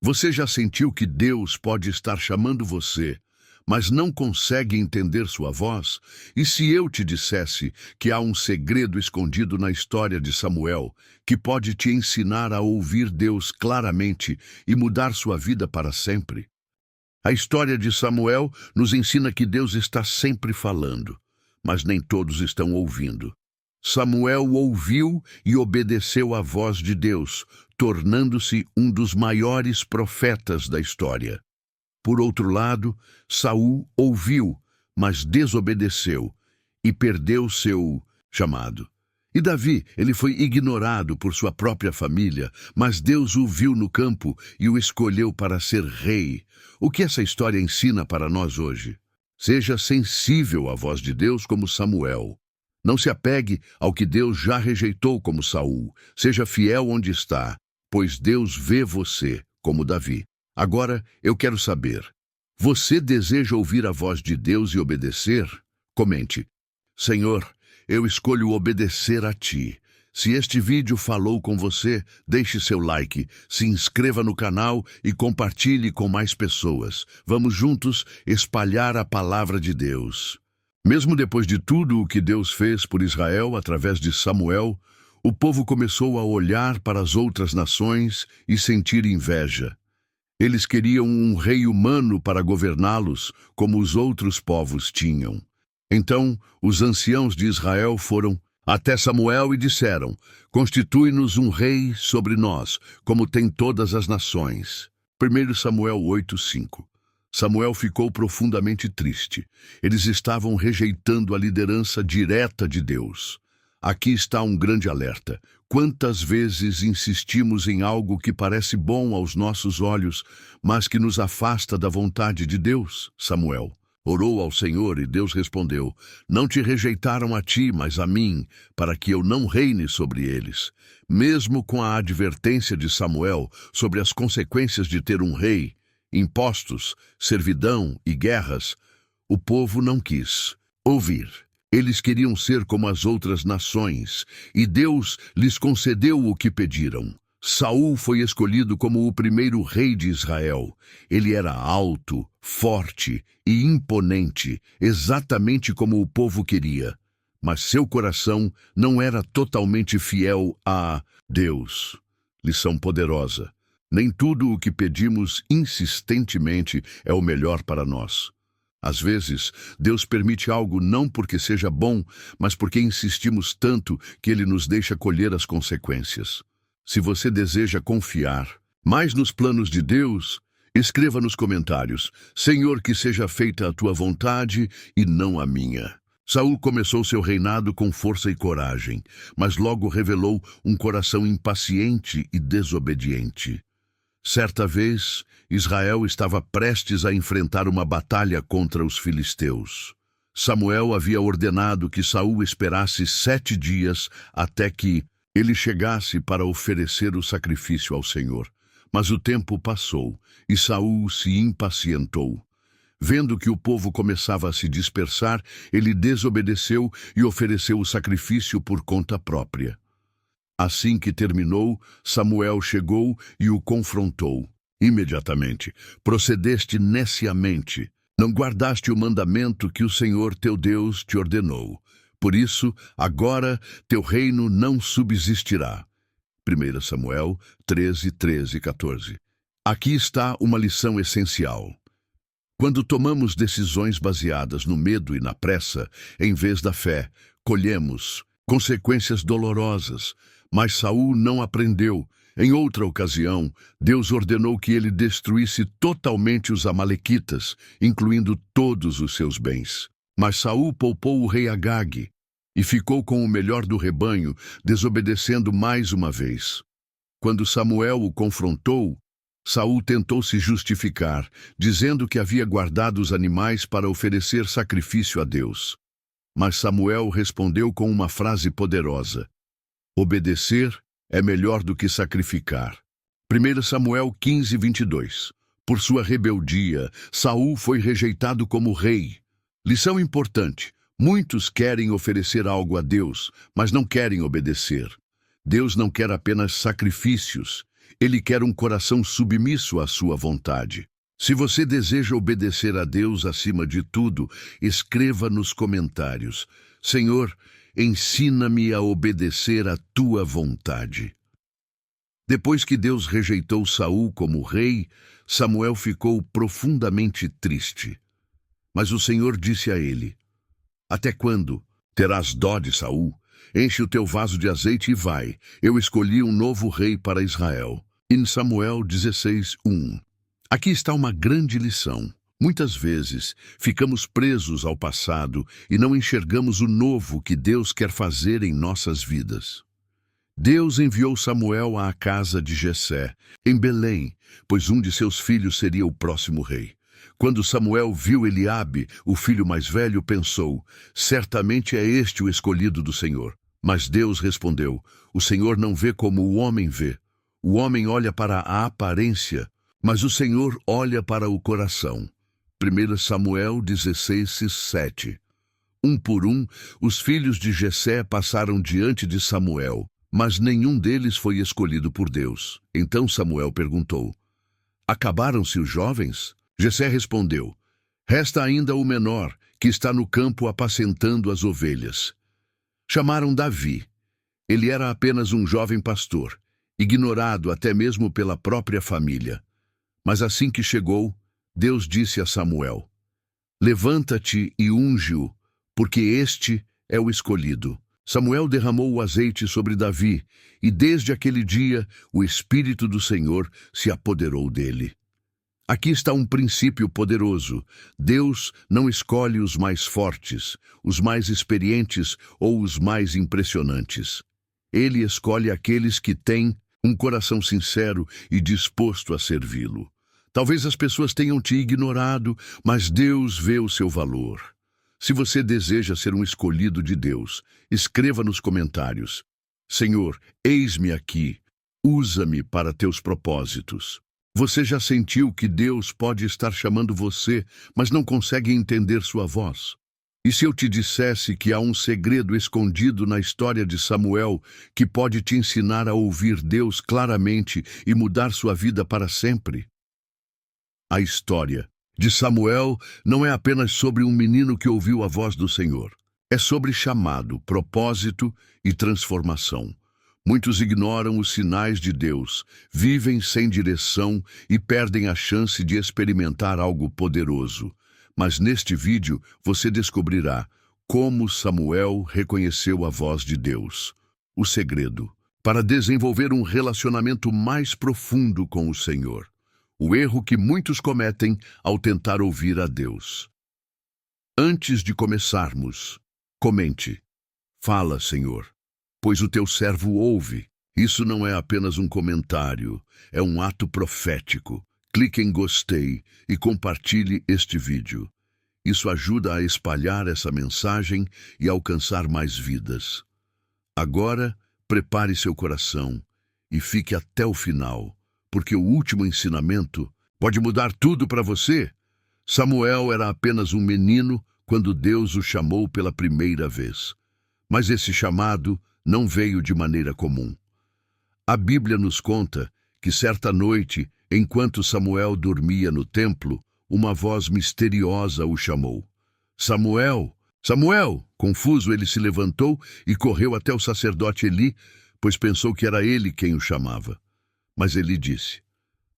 Você já sentiu que Deus pode estar chamando você, mas não consegue entender sua voz? E se eu te dissesse que há um segredo escondido na história de Samuel, que pode te ensinar a ouvir Deus claramente e mudar sua vida para sempre? A história de Samuel nos ensina que Deus está sempre falando, mas nem todos estão ouvindo. Samuel ouviu e obedeceu à voz de Deus, tornando-se um dos maiores profetas da história. Por outro lado, Saul ouviu, mas desobedeceu e perdeu seu chamado. E Davi, ele foi ignorado por sua própria família, mas Deus o viu no campo e o escolheu para ser rei. O que essa história ensina para nós hoje? Seja sensível à voz de Deus como Samuel. Não se apegue ao que Deus já rejeitou como Saul. Seja fiel onde está, pois Deus vê você como Davi. Agora, eu quero saber, você deseja ouvir a voz de Deus e obedecer? Comente: Senhor, eu escolho obedecer a Ti. Se este vídeo falou com você, deixe seu like, se inscreva no canal e compartilhe com mais pessoas. Vamos juntos espalhar a palavra de Deus. Mesmo depois de tudo o que Deus fez por Israel através de Samuel, o povo começou a olhar para as outras nações e sentir inveja. Eles queriam um rei humano para governá-los, como os outros povos tinham. Então, os anciãos de Israel foram até Samuel e disseram: Constitui-nos um rei sobre nós, como tem todas as nações. 1 Samuel 8:5. Samuel ficou profundamente triste. Eles estavam rejeitando a liderança direta de Deus. Aqui está um grande alerta. Quantas vezes insistimos em algo que parece bom aos nossos olhos, mas que nos afasta da vontade de Deus? Samuel orou ao Senhor e Deus respondeu: Não te rejeitaram a ti, mas a mim, para que eu não reine sobre eles. Mesmo com a advertência de Samuel sobre as consequências de ter um rei, impostos, servidão e guerras, o povo não quis ouvir. Eles queriam ser como as outras nações, e Deus lhes concedeu o que pediram. Saul foi escolhido como o primeiro rei de Israel. Ele era alto, forte e imponente, exatamente como o povo queria. Mas seu coração não era totalmente fiel a Deus. Lição poderosa: nem tudo o que pedimos insistentemente é o melhor para nós. Às vezes, Deus permite algo não porque seja bom, mas porque insistimos tanto que Ele nos deixa colher as consequências. Se você deseja confiar mais nos planos de Deus, escreva nos comentários: Senhor, que seja feita a tua vontade e não a minha. Saul começou seu reinado com força e coragem, mas logo revelou um coração impaciente e desobediente. Certa vez, Israel estava prestes a enfrentar uma batalha contra os filisteus. Samuel havia ordenado que Saul esperasse 7 dias até que ele chegasse para oferecer o sacrifício ao Senhor. Mas o tempo passou e Saul se impacientou. Vendo que o povo começava a se dispersar, ele desobedeceu e ofereceu o sacrifício por conta própria. Assim que terminou, Samuel chegou e o confrontou. Imediatamente, procedeste neciamente. Não guardaste o mandamento que o Senhor teu Deus te ordenou. Por isso, agora teu reino não subsistirá. 1 Samuel 13, 13 e 14. Aqui está uma lição essencial. Quando tomamos decisões baseadas no medo e na pressa, em vez da fé, colhemos consequências dolorosas. Mas Saul não aprendeu. Em outra ocasião, Deus ordenou que ele destruísse totalmente os amalequitas, incluindo todos os seus bens. Mas Saul poupou o rei Agag e ficou com o melhor do rebanho, desobedecendo mais uma vez. Quando Samuel o confrontou, Saul tentou se justificar, dizendo que havia guardado os animais para oferecer sacrifício a Deus. Mas Samuel respondeu com uma frase poderosa: obedecer é melhor do que sacrificar. 1 Samuel 15, 22. Por sua rebeldia, Saul foi rejeitado como rei. Lição importante: muitos querem oferecer algo a Deus, mas não querem obedecer. Deus não quer apenas sacrifícios, Ele quer um coração submisso à sua vontade. Se você deseja obedecer a Deus acima de tudo, escreva nos comentários: Senhor, ensina-me a obedecer à tua vontade. Depois que Deus rejeitou Saul como rei, Samuel ficou profundamente triste. Mas o Senhor disse a ele: Até quando terás dó de Saul? Enche o teu vaso de azeite e vai. Eu escolhi um novo rei para Israel. Em Samuel 16:1. Aqui está uma grande lição. Muitas vezes ficamos presos ao passado e não enxergamos o novo que Deus quer fazer em nossas vidas. Deus enviou Samuel à casa de Jessé, em Belém, pois um de seus filhos seria o próximo rei. Quando Samuel viu Eliabe, o filho mais velho, pensou: certamente é este o escolhido do Senhor. Mas Deus respondeu: o Senhor não vê como o homem vê. O homem olha para a aparência, mas o Senhor olha para o coração. 1 Samuel 16:7. Um por um, os filhos de Jessé passaram diante de Samuel, mas nenhum deles foi escolhido por Deus. Então Samuel perguntou: acabaram-se os jovens? Jessé respondeu: resta ainda o menor, que está no campo apacentando as ovelhas. Chamaram Davi. Ele era apenas um jovem pastor, ignorado até mesmo pela própria família. Mas assim que chegou, Deus disse a Samuel: levanta-te e unge-o, porque este é o escolhido. Samuel derramou o azeite sobre Davi, e desde aquele dia o Espírito do Senhor se apoderou dele. Aqui está um princípio poderoso. Deus não escolhe os mais fortes, os mais experientes ou os mais impressionantes. Ele escolhe aqueles que têm um coração sincero e disposto a servi-lo. Talvez as pessoas tenham te ignorado, mas Deus vê o seu valor. Se você deseja ser um escolhido de Deus, escreva nos comentários: Senhor, eis-me aqui, usa-me para teus propósitos. Você já sentiu que Deus pode estar chamando você, mas não consegue entender sua voz? E se eu te dissesse que há um segredo escondido na história de Samuel que pode te ensinar a ouvir Deus claramente e mudar sua vida para sempre? A história de Samuel não é apenas sobre um menino que ouviu a voz do Senhor. É sobre chamado, propósito e transformação. Muitos ignoram os sinais de Deus, vivem sem direção e perdem a chance de experimentar algo poderoso. Mas neste vídeo você descobrirá como Samuel reconheceu a voz de Deus. O segredo para desenvolver um relacionamento mais profundo com o Senhor. O erro que muitos cometem ao tentar ouvir a Deus. Antes de começarmos, comente: fala, Senhor, pois o teu servo ouve. Isso não é apenas um comentário, é um ato profético. Clique em gostei e compartilhe este vídeo. Isso ajuda a espalhar essa mensagem e alcançar mais vidas. Agora, prepare seu coração e fique até o final, porque o último ensinamento pode mudar tudo para você. Samuel era apenas um menino quando Deus o chamou pela primeira vez. Mas esse chamado não veio de maneira comum. A Bíblia nos conta que certa noite, enquanto Samuel dormia no templo, uma voz misteriosa o chamou. Samuel! Samuel! Confuso, ele se levantou e correu até o sacerdote Eli, pois pensou que era ele quem o chamava. Mas Eli disse: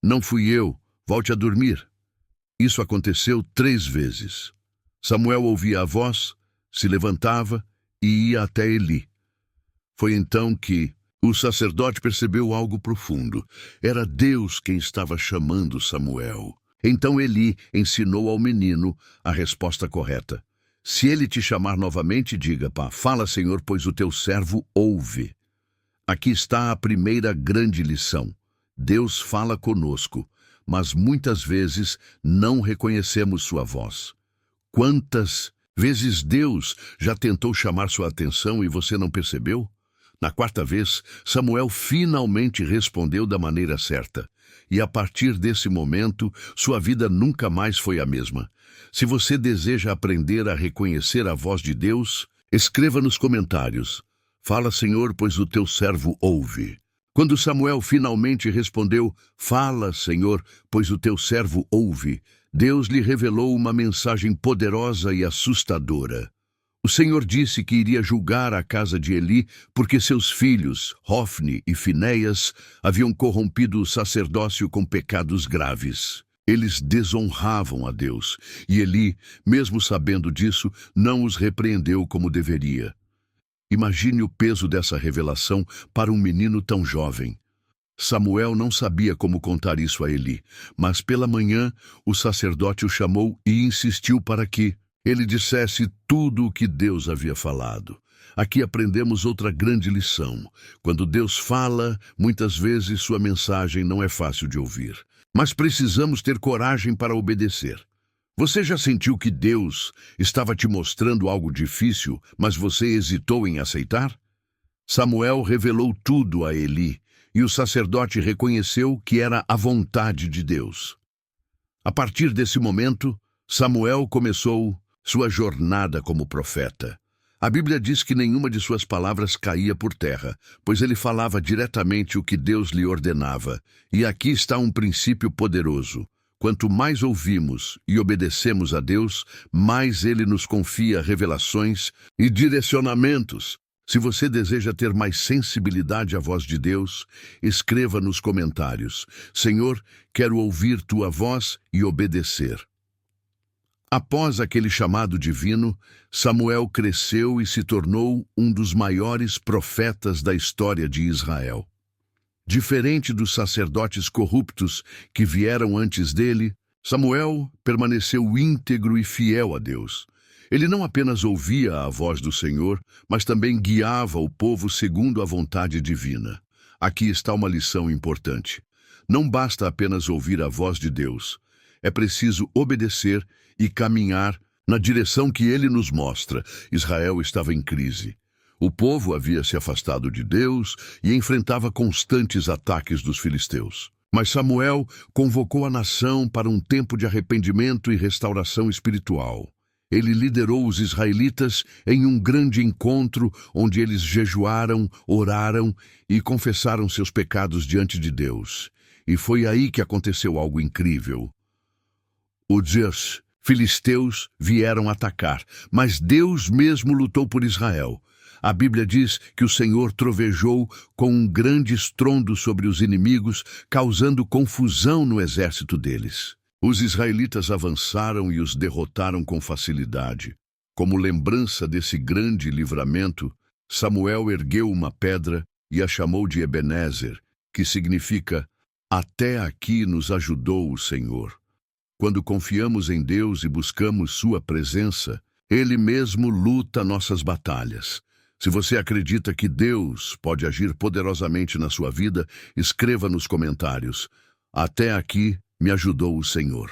não fui eu, volte a dormir. Isso aconteceu 3 vezes. Samuel ouvia a voz, se levantava e ia até Eli. Foi então que o sacerdote percebeu algo profundo. Era Deus quem estava chamando Samuel. Então Eli ensinou ao menino a resposta correta. Se ele te chamar novamente, diga: fala, Senhor, pois o teu servo ouve. Aqui está a primeira grande lição. Deus fala conosco, mas muitas vezes não reconhecemos sua voz. Quantas vezes Deus já tentou chamar sua atenção e você não percebeu? Na 4ª vez, Samuel finalmente respondeu da maneira certa. E a partir desse momento, sua vida nunca mais foi a mesma. Se você deseja aprender a reconhecer a voz de Deus, escreva nos comentários: fala, Senhor, pois o teu servo ouve. Quando Samuel finalmente respondeu: "Fala, Senhor, pois o teu servo ouve", Deus lhe revelou uma mensagem poderosa e assustadora. O Senhor disse que iria julgar a casa de Eli porque seus filhos, Hofni e Finéias, haviam corrompido o sacerdócio com pecados graves. Eles desonravam a Deus, e Eli, mesmo sabendo disso, não os repreendeu como deveria. Imagine o peso dessa revelação para um menino tão jovem. Samuel não sabia como contar isso a Eli, mas pela manhã o sacerdote o chamou e insistiu para que ele dissesse tudo o que Deus havia falado. Aqui aprendemos outra grande lição. Quando Deus fala, muitas vezes sua mensagem não é fácil de ouvir. Mas precisamos ter coragem para obedecer. Você já sentiu que Deus estava te mostrando algo difícil, mas você hesitou em aceitar? Samuel revelou tudo a Eli, e o sacerdote reconheceu que era a vontade de Deus. A partir desse momento, Samuel começou sua jornada como profeta. A Bíblia diz que nenhuma de suas palavras caía por terra, pois ele falava diretamente o que Deus lhe ordenava. E aqui está um princípio poderoso. Quanto mais ouvimos e obedecemos a Deus, mais Ele nos confia revelações e direcionamentos. Se você deseja ter mais sensibilidade à voz de Deus, escreva nos comentários: "Senhor, quero ouvir tua voz e obedecer." Após aquele chamado divino, Samuel cresceu e se tornou um dos maiores profetas da história de Israel. Diferente dos sacerdotes corruptos que vieram antes dele, Samuel permaneceu íntegro e fiel a Deus. Ele não apenas ouvia a voz do Senhor, mas também guiava o povo segundo a vontade divina. Aqui está uma lição importante. Não basta apenas ouvir a voz de Deus. É preciso obedecer e caminhar na direção que ele nos mostra. Israel estava em crise. O povo havia se afastado de Deus e enfrentava constantes ataques dos filisteus. Mas Samuel convocou a nação para um tempo de arrependimento e restauração espiritual. Ele liderou os israelitas em um grande encontro onde eles jejuaram, oraram e confessaram seus pecados diante de Deus. E foi aí que aconteceu algo incrível. Os filisteus vieram atacar, mas Deus mesmo lutou por Israel. A Bíblia diz que o Senhor trovejou com um grande estrondo sobre os inimigos, causando confusão no exército deles. Os israelitas avançaram e os derrotaram com facilidade. Como lembrança desse grande livramento, Samuel ergueu uma pedra e a chamou de Ebenezer, que significa "Até aqui nos ajudou o Senhor." Quando confiamos em Deus e buscamos sua presença, Ele mesmo luta nossas batalhas. Se você acredita que Deus pode agir poderosamente na sua vida, escreva nos comentários: "Até aqui me ajudou o Senhor."